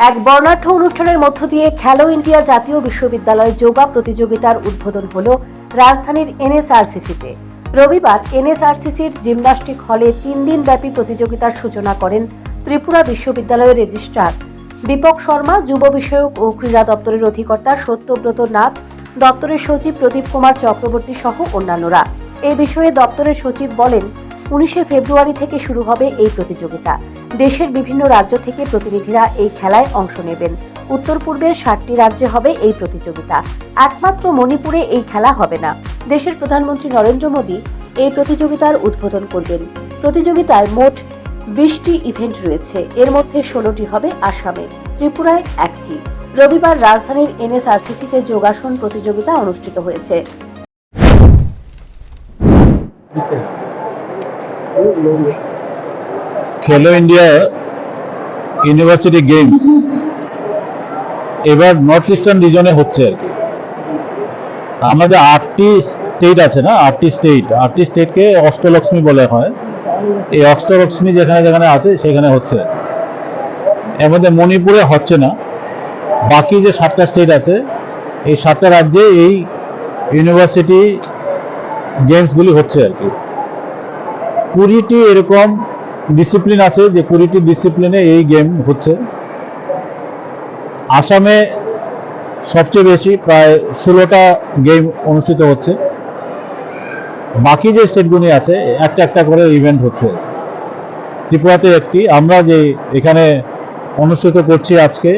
এক বর্ণাঢ্য অনুষ্ঠানের মধ্য দিয়ে খেলো ইন্ডিয়া জাতীয় বিশ্ববিদ্যালয় যোগা প্রতিযোগিতার উদ্বোধন হল রাজধানীর এনএসআরসিসিতে। রবিবার এনএসআরসিসির জিমন্যাস্টিক হলে 3 দিনব্যাপী প্রতিযোগিতার সূচনা করেন ত্রিপুরা বিশ্ববিদ্যালয়ের রেজিস্ট্রার দীপক শর্মা, যুব বিষয়ক ও ক্রীড়া দপ্তরের অধিকর্তা সত্যব্রত নাথ, দপ্তরের সচিব প্রদীপ কুমার চক্রবর্তী সহ অন্যান্যরা। এই বিষয়ে দপ্তরের সচিব বলেন, 19শে ফেব্রুয়ারি থেকে শুরু হবে এই প্রতিযোগিতা। দেশের বিভিন্ন রাজ্য থেকে প্রতিনিধিরা এই খেলায় অংশ নেবেন। উত্তর পূর্বের 7টি রাজ্যে হবে এই প্রতিযোগিতা। একমাত্র মণিপুরে এই খেলা হবে না। দেশের প্রধানমন্ত্রী নরেন্দ্র মোদী এই প্রতিযোগিতার উদ্বোধন করবেন। প্রতিযোগিতায় মোট 20টি ইভেন্ট রয়েছে। এর মধ্যে 16টি হবে আসামে, ত্রিপুরায় 1টি। রবিবার রাজধানীর এনএসআরসিসিতে যোগাসন প্রতিযোগিতা অনুষ্ঠিত হয়েছে। খেলো ইন্ডিয়া ইউনিভার্সিটি গেমস এবার নর্থ ইস্টার্ন রিজনে হচ্ছে আর কি। আমাদের 8টি স্টেট আছে না, 8টি স্টেটকে অষ্টলক্ষ্মী বলা হয়। এই অষ্টলক্ষ্মী যেখানে যেখানে আছে সেখানে হচ্ছে। এর মধ্যে মণিপুরে হচ্ছে না। বাকি যে 7টা স্টেট আছে, এই 7টা রাজ্যে এই ইউনিভার্সিটি গেমসগুলি হচ্ছে আর কি। 20টি এরকম ডিসিপ্লিন আছে যে 20টি ডিসিপ্লিনে এই গেম হচ্ছে। আসামে সবচেয়ে বেশি, প্রায় 16টা গেম অনুষ্ঠিত হচ্ছে। বাকি যে স্টেটগুলি আছে একটা একটা করে ইভেন্ট হচ্ছে। ত্রিপুরাতে একটি, আমরা যে এখানে অনুষ্ঠিত করছি আজকে,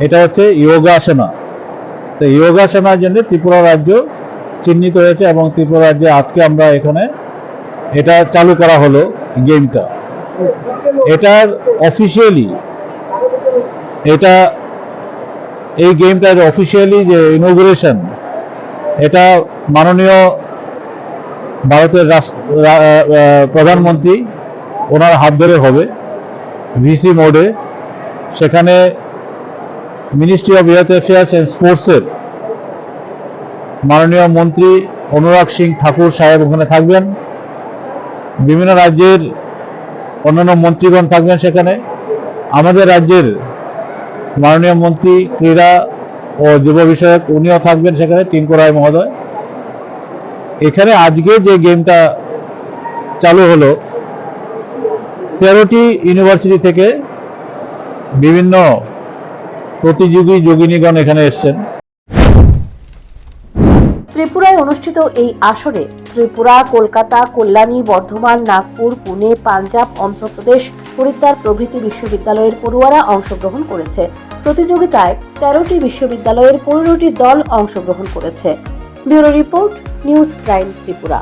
এটা হচ্ছে যোগাসনা। তো যোগাসনার জন্য ত্রিপুরা রাজ্য চিহ্নিত হয়েছে এবং ত্রিপুরা রাজ্যে আজকে আমরা এখানে এটা চালু করা হলো গেমটা। এটার অফিসিয়ালি এই গেমটার অফিসিয়ালি যে ইনোগ্রেশন, এটা মাননীয় ভারতের প্রধানমন্ত্রী ওনার হাত ধরে হবে ভিসি মোডে। সেখানে ministry of youth affairs and স্পোর্টসের মাননীয় মন্ত্রী অনুরাগ সিং ঠাকুর সাহেব ওখানে থাকবেন। বিভিন্ন রাজ্যের অন্যান্য মন্ত্রীগণ থাকবেন সেখানে। আমাদের রাজ্যের মাননীয় মন্ত্রী ক্রীড়া ও যুব বিষয়ক উনিও থাকবেন সেখানে, টিঙ্কু রায় মহোদয়। এখানে আজকে যে গেমটা চালু হলো, 13টি ইউনিভার্সিটি থেকে বিভিন্ন প্রতিযোগী যোগিনীগণ এখানে এসছেন। ত্রিপুরায় অনুষ্ঠিত এই আসরে ত্রিপুরা, কলকাতা, কল্যাণী, বর্ধমান, নাগপুর, পুনে, পাঞ্জাব, অন্ধ্রপ্রদেশ, হরিদ্বার প্রভৃতি বিশ্ববিদ্যালয়ের পড়ুয়ারা অংশগ্রহণ করেছে। প্রতিযোগিতায় 13টি বিশ্ববিদ্যালয়ের 15টি দল অংশগ্রহণ করেছে। Bureau report, news prime Tripura.